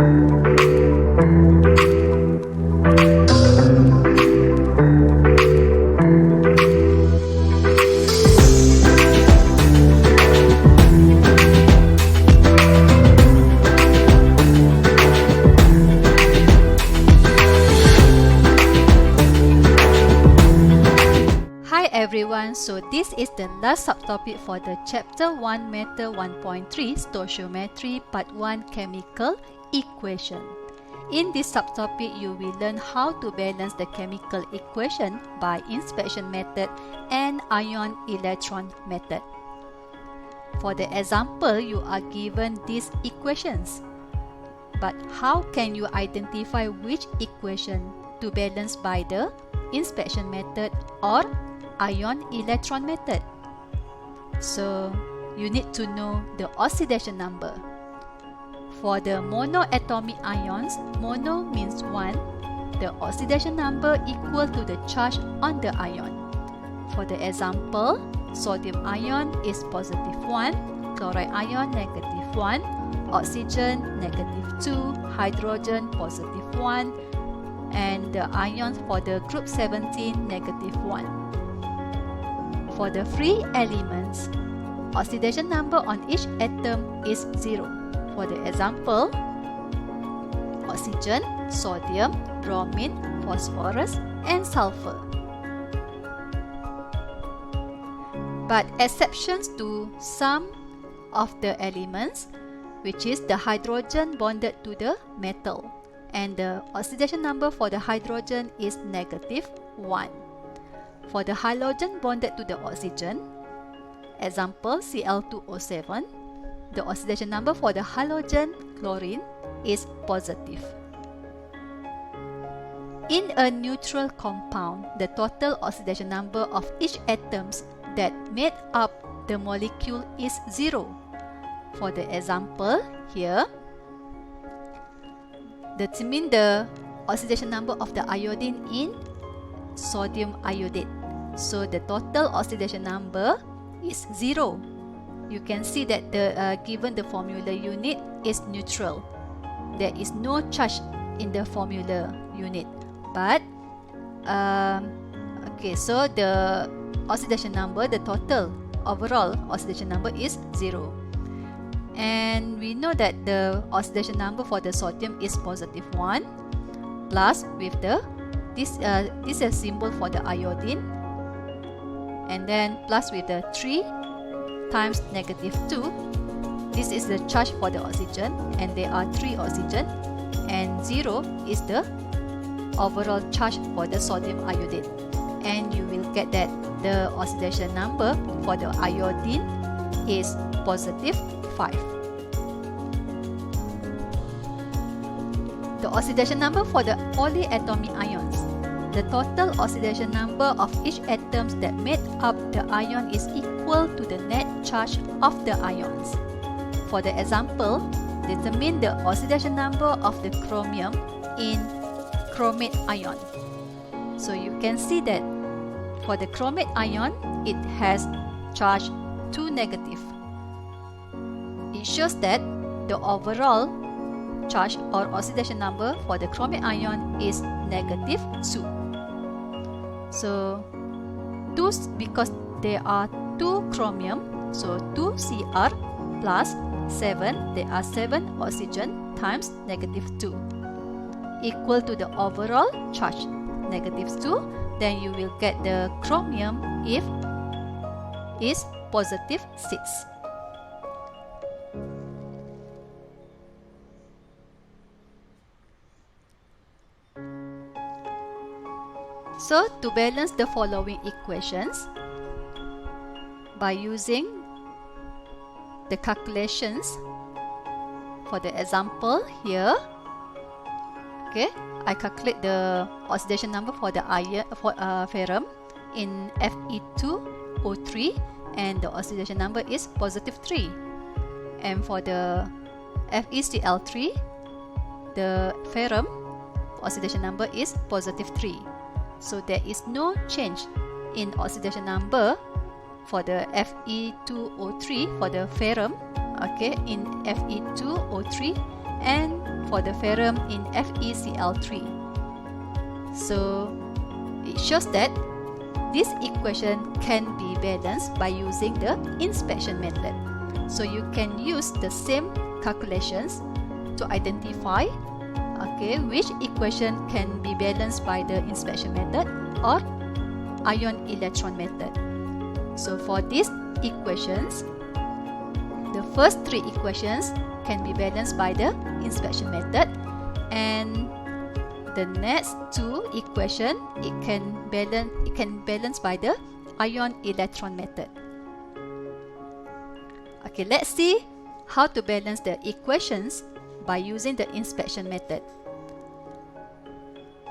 Hi everyone, so this is the last subtopic for the Chapter 1 Matter 1.3 Stoichiometry Part 1 Chemical Equation. In this subtopic, you will learn how to balance the chemical equation by inspection method and ion-electron method. For the example, you are given these equations. But how can you identify which equation to balance by the inspection method or ion-electron method? So you need to know the oxidation number. For the monoatomic ions, mono means 1, the oxidation number equal to the charge on the ion. For the example, sodium ion is positive 1, chloride ion negative 1, oxygen negative 2, hydrogen positive 1, and the ions for the group 17 negative 1. For the free elements, oxidation number on each atom is 0. For the example, oxygen, sodium, bromine, phosphorus, and sulfur. But exceptions to some of the elements, which is the hydrogen bonded to the metal, and the oxidation number for the hydrogen is negative 1. For the halogen bonded to the oxygen, example Cl2O7, the oxidation number for the halogen chlorine is positive. In a neutral compound, the total oxidation number of each atoms that made up the molecule is 0. For the example here, determine the oxidation number of the iodine in sodium iodate. So the total oxidation number is 0. You can see that given the formula unit is neutral. There is no charge in the formula unit. But okay, so the oxidation number, the total overall oxidation number is 0. And we know that the oxidation number for the sodium is positive 1, plus with the this is a symbol for the iodine, and then plus with the 3 times negative 2. This is the charge for the oxygen, and there are 3 oxygen, and 0 is the overall charge for the sodium iodate. And you will get that the oxidation number for the iodine is positive 5. The oxidation number for the polyatomic ions. The total oxidation number of each atoms that made up the ion is equal to the net charge of the ions. For the example, determine the oxidation number of the chromium in chromate ion. So you can see that for the chromate ion, it has charge 2 negative. It shows that the overall charge or oxidation number for the chromate ion is negative 2. So 2, because there are 2 chromium, so 2 Cr plus 7, there are 7 oxygen times negative 2 equal to the overall charge negative 2. Then you will get the chromium if is positive 6. So to balance the following equations by using the calculations for the example here, okay, I calculate the oxidation number for the iron for ferrum in Fe2O3, and the oxidation number is positive 3. And for the FeCl3, the ferrum oxidation number is positive 3. So there is no change in oxidation number for the Fe2O3 for the ferrum, okay, in Fe2O3, and for the ferrum in FeCl3. So it shows that this equation can be balanced by using the inspection method. So you can use the same calculations to identify which equation can be balanced by the inspection method or ion-electron method. So for these equations, the first three equations can be balanced by the inspection method, and the next two equation it can balance by the ion-electron method. Okay, let's see how to balance the equations by using the inspection method.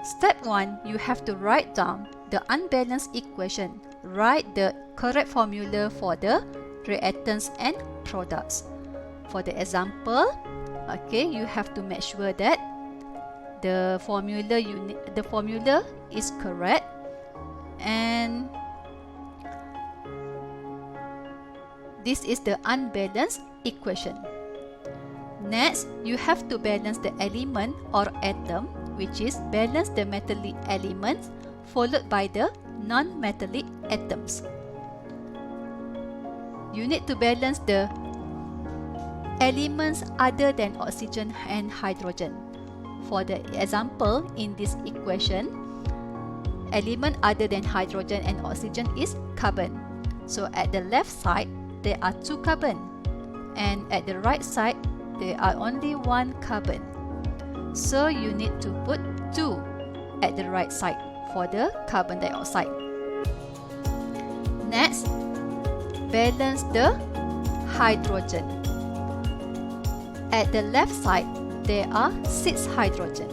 Step 1, you have to write down the unbalanced equation. Write the correct formula for the reactants and products. For the example, you have to make sure that the formula is correct, and this is the unbalanced equation. Next, you have to balance the element or atom, which is balance the metallic elements followed by the non-metallic atoms. You need to balance the elements other than oxygen and hydrogen. For the example, in this equation, element other than hydrogen and oxygen is carbon. So at the left side, there are 2 carbon, and at the right side, there are only 1 carbon. So you need to put 2 at the right side for the carbon dioxide. Next, balance the hydrogen. At the left side, there are 6 hydrogen.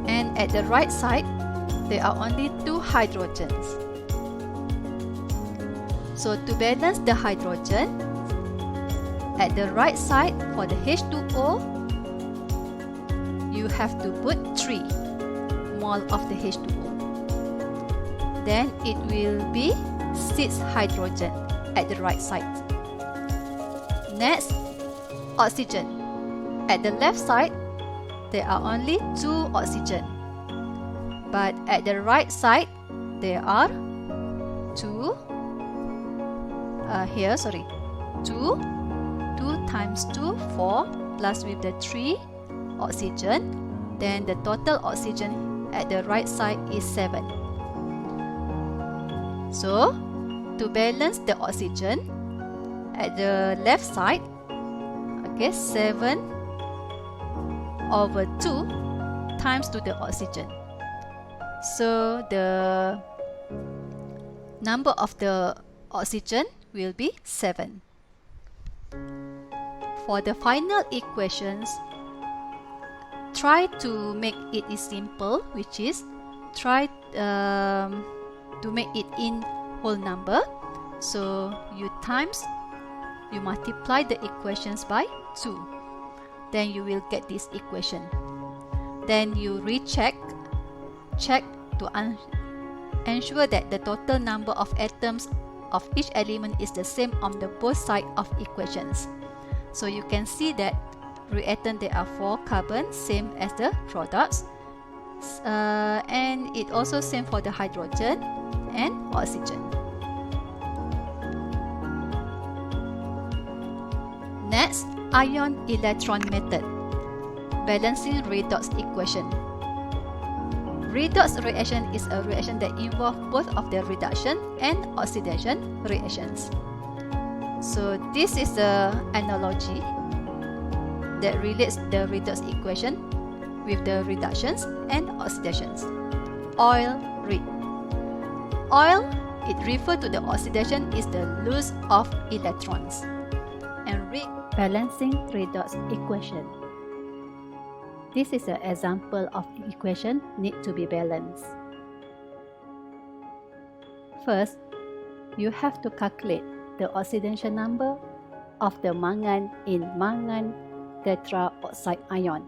And at the right side, there are only 2 hydrogens. So to balance the hydrogen, at the right side for the H2O, you have to put 3 mole of the H2O. Then it will be 6 hydrogen at the right side. Next, oxygen. At the left side, there are only 2 oxygen. But at the right side, there are 2 times 2, 4, plus with the 3 oxygen, then the total oxygen at the right side is 7. So, to balance the oxygen, at the left side, 7 over 2 times to the oxygen. So, the number of the oxygen will be 7. For the final equations, try to make it simple, which is try to make it in whole number. So you multiply the equations by 2. Then you will get this equation. Then you check to ensure that the total number of atoms of each element is the same on the both sides of equations. So you can see that reactant there are 4 carbon, same as the products, and it also same for the hydrogen and oxygen. Next, ion-electron method, balancing redox equation. Redox reaction is a reaction that involves both of the reduction and oxidation reactions. So this is the analogy that relates the redox equation with the reductions and oxidations. Oil rig. Oil, it refers to the oxidation is the loss of electrons. And rig, balancing redox equation. This is an example of equation need to be balanced. First, you have to calculate the oxidation number of the mangan in mangan tetraoxide ion.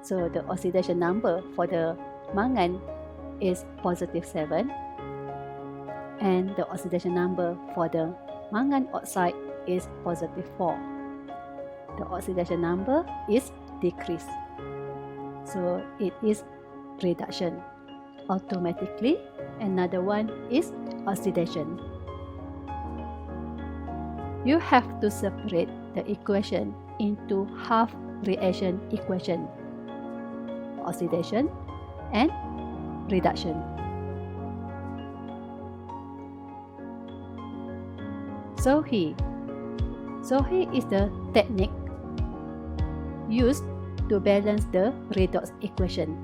So the oxidation number for the mangan is +7, and the oxidation number for the mangan oxide is positive 4. The oxidation number is decreased. So it is reduction. Automatically, another one is oxidation. You have to separate the equation into half reaction equation, oxidation and reduction. So here is the technique used to balance the redox equation.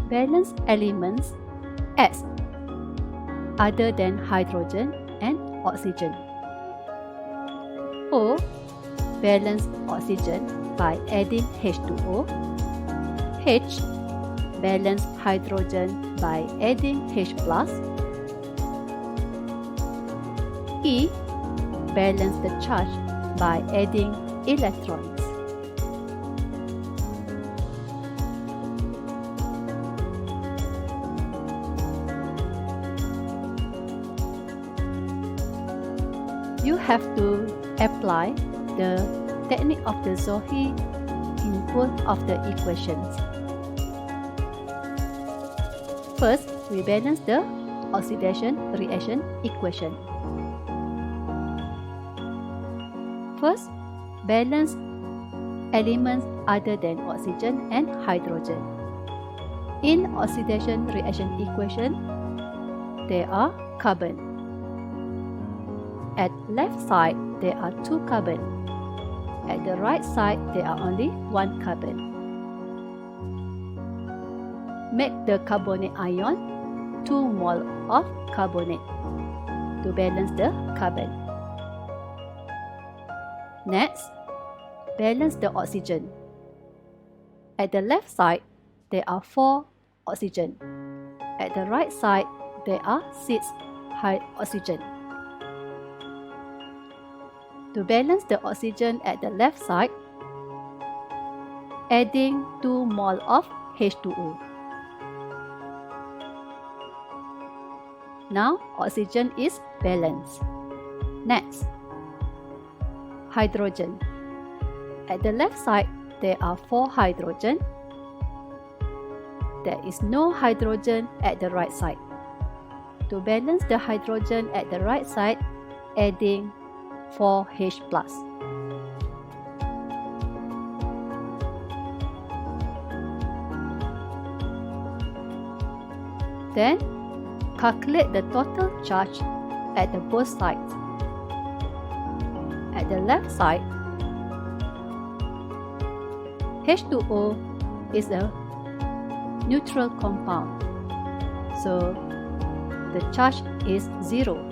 Balance elements X other than hydrogen and oxygen. O balance oxygen by adding H2O. H balance hydrogen by adding H+. E balance the charge by adding electrons. You have to apply the technique of the Zohe in both of the equations. First, we balance the oxidation reaction equation. First, balance elements other than oxygen and hydrogen. In oxidation reaction equation, there are carbon. At left side, there are 2 carbon. At the right side, there are only 1 carbon. Make the carbonate ion 2 mole of carbonate to balance the carbon. Next, balance the oxygen. At the left side, there are 4 oxygen. At the right side, there are 6 oxygen. To balance the oxygen at the left side, adding 2 mole of H2O. Now, oxygen is balanced. Next, hydrogen. At the left side, there are 4 hydrogen. There is no hydrogen at the right side. To balance the hydrogen at the right side, adding 4H+. Then, calculate the total charge at the both sides. At the left side, H2O is a neutral compound, so the charge is 0.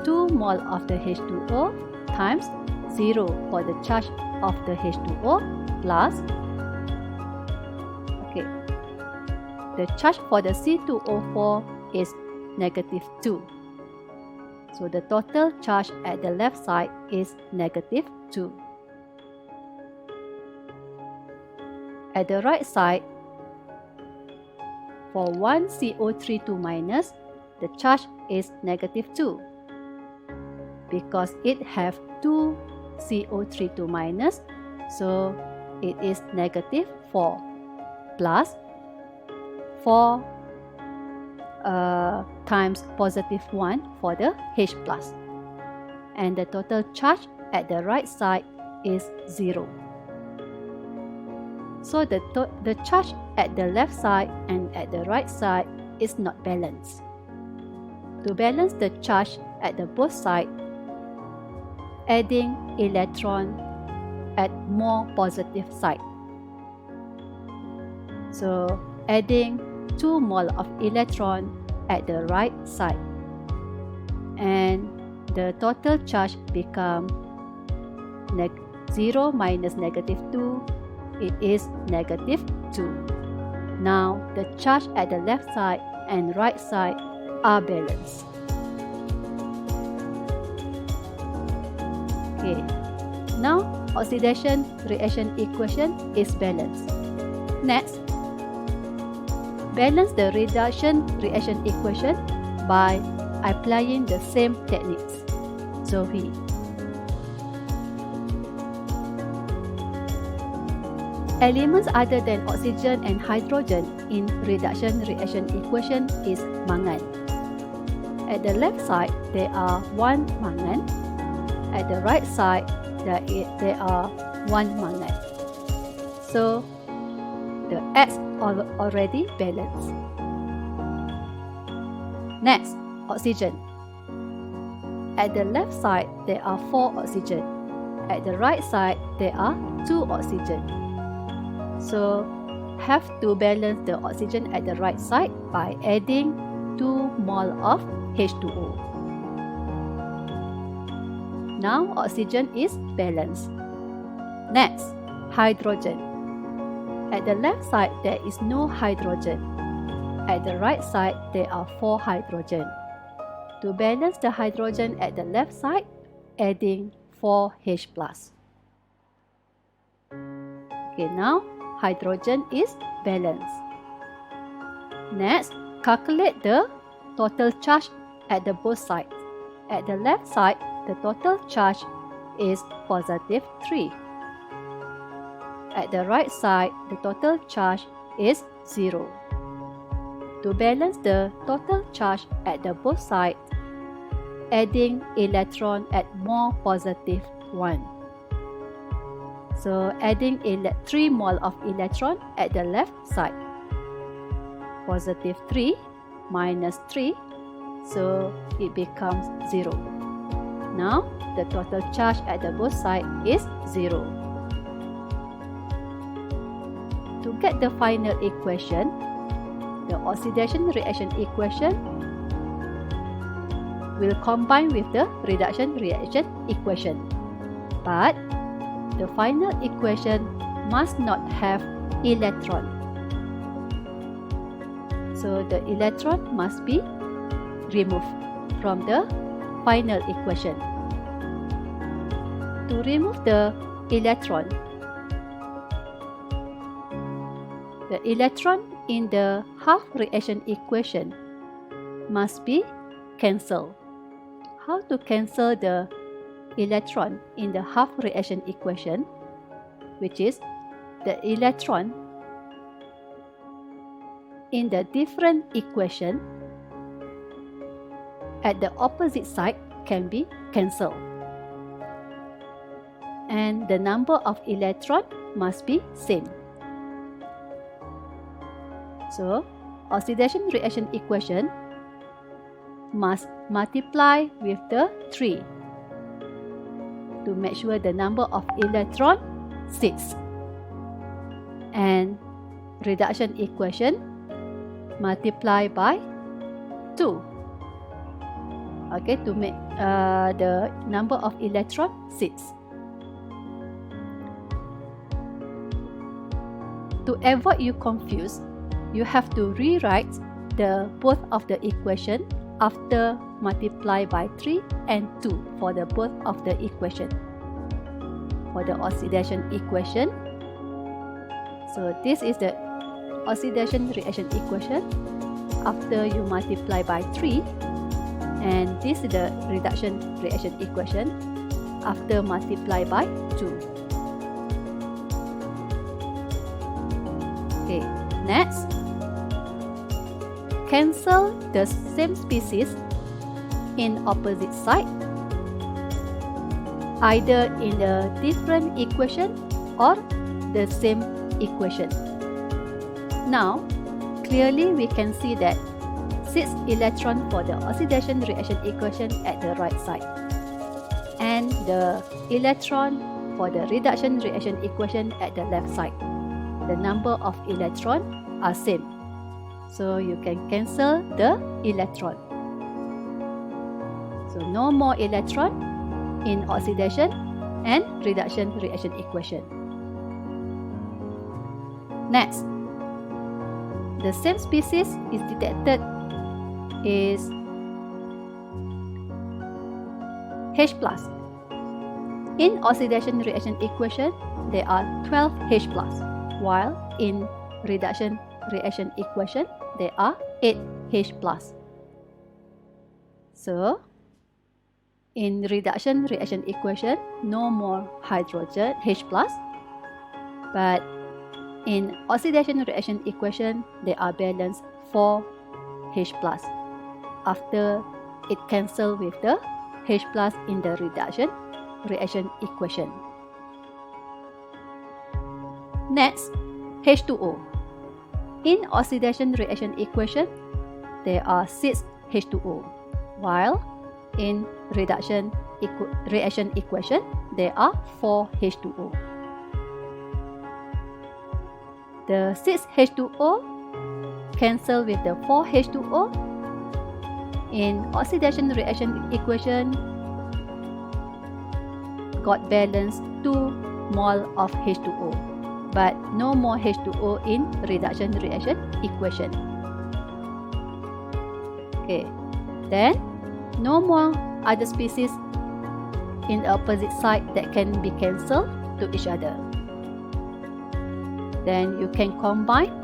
2 mole of the H2O times 0 for the charge of the H2O plus the charge for the C2O4 is -2. So the total charge at the left side is -2. At the right side, for 1 CO3 the charge is -2. Because it have 2 CO3 so it is -4 plus 4 times +1 for the H+. And the total charge at the right side is 0. So the charge at the left side and at the right side is not balanced. To balance the charge at the both sides, adding electron at more positive side. So adding 2 mole of electron at the right side, and the total charge become 0 minus -2, it is -2. Now the charge at the left side and right side are balanced. Okay, now oxidation reaction equation is balanced. Next, balance the reduction reaction equation by applying the same techniques. Zoe. Elements other than oxygen and hydrogen in reduction reaction equation is mangan. At the left side, there are 1 mangan. At the right side, there are 1 mangan. So, the X are already balanced. Next, oxygen. At the left side, there are 4 oxygen. At the right side, there are 2 oxygen. So, have to balance the oxygen at the right side by adding 2 mol of H2O. Now, oxygen is balanced. Next, hydrogen. At the left side, there is no hydrogen. At the right side, there are 4 hydrogen. To balance the hydrogen at the left side, adding 4H+. Okay, now hydrogen is balanced. Next, calculate the total charge at the both sides. At the left side, the total charge is positive 3. At the right side, the total charge is 0. To balance the total charge at the both sides, adding electron at more positive 1. So, adding 3 mol of electron at the left side. Positive 3 minus 3, so it becomes 0. Now, the total charge at the both sides is 0. To get the final equation, the oxidation reaction equation will combine with the reduction reaction equation. But the final equation must not have electron. So the electron must be removed from the final equation. To remove the electron in the half reaction equation must be cancelled. How to cancel the electron in the half reaction equation, which is the electron in the different equation at the opposite side can be cancelled. And the number of electron must be same. So, oxidation reaction equation must multiply with the 3 to make sure the number of electron 6. And reduction equation multiply by 2. Okay, to make the number of electron 6. To avoid you confused, you have to rewrite the both of the equation after multiply by 3 and 2 for the both of the equation. For the oxidation equation, so this is the oxidation reaction equation after you multiply by 3, and this is the reduction reaction equation after multiply by 2. Okay, next, cancel the same species in opposite side, either in a different equation or the same equation. Now, clearly we can see that 6 electrons for the oxidation reaction equation at the right side, and the electron for the reduction reaction equation at the left side. The number of electrons are same, so you can cancel the electron. So no more electron in oxidation and reduction reaction equation. Next, the same species is detected is H+. In oxidation reaction equation, there are 12 H+, while in reduction reaction equation, there are 8 H+. So, in reduction reaction equation, no more hydrogen H+, but in oxidation reaction equation, they are balanced 4 H+. After it cancel with the H+ in the reduction reaction equation. Next, H2O. In oxidation reaction equation, there are 6 H2O, while in reduction reaction equation, there are 4 H2O. The 6 H2O cancel with the 4 H2O. In oxidation reaction equation, got balanced 2 mole of H2O, but no more H2O in reduction reaction equation. Okay, then no more other species in the opposite side that can be cancelled to each other. Then you can combine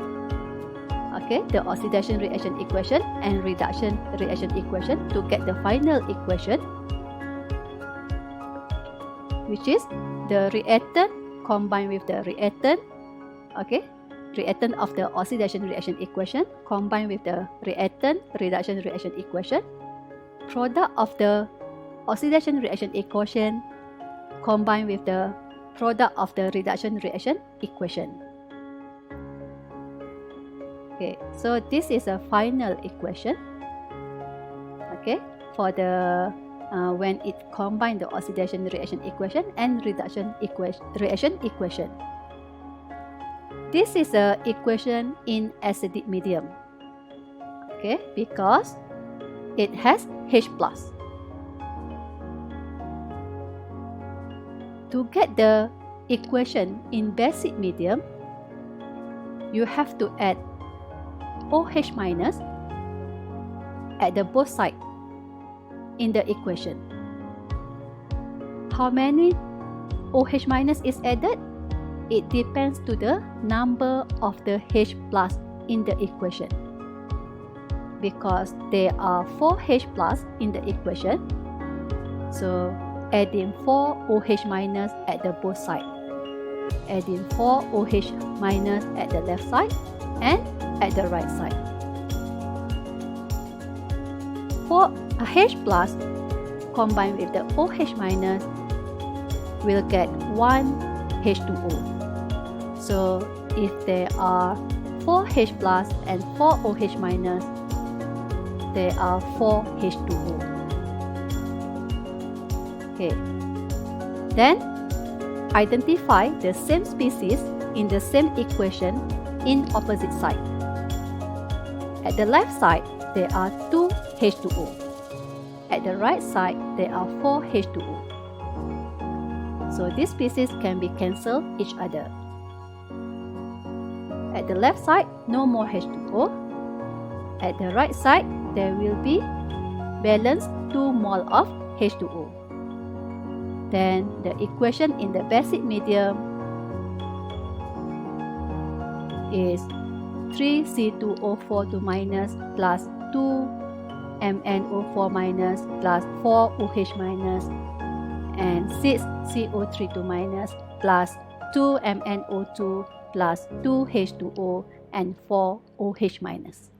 the oxidation reaction equation and reduction reaction equation to get the final equation, which is the reactant combined with the reactant, reactant of the oxidation reaction equation combined with the reactant reduction reaction equation, product of the oxidation reaction equation combined with the product of the reduction reaction equation. Okay, so this is a final equation. Okay, for the when it combine the oxidation reaction equation and reduction reaction equation. This is a equation in acidic medium. Okay, because it has H+. To get the equation in basic medium, you have to add OH minus at the both sides in the equation. How many OH minus is added? It depends to the number of the H+ in the equation. Because there are 4 H+ in the equation, so adding 4 OH minus at the both sides. Adding 4 OH minus at the left side and at the right side. For a H+ combined with the OH minus, will get 1 H2O. So if there are 4 H+ and 4 OH minus, there are 4 H2O. Okay. Then identify the same species in the same equation in opposite side. At the left side, there are 2 H2O. At the right side, there are 4 H2O. So these species can be cancelled each other. At the left side, no more H2O. At the right side, there will be balanced 2 mole of H2O. Then the equation in the basic medium is 3C2O4 minus plus 2MnO4 minus plus 4OH minus and 6CO3 minus plus 2MnO2 plus 2H2O and 4OH minus.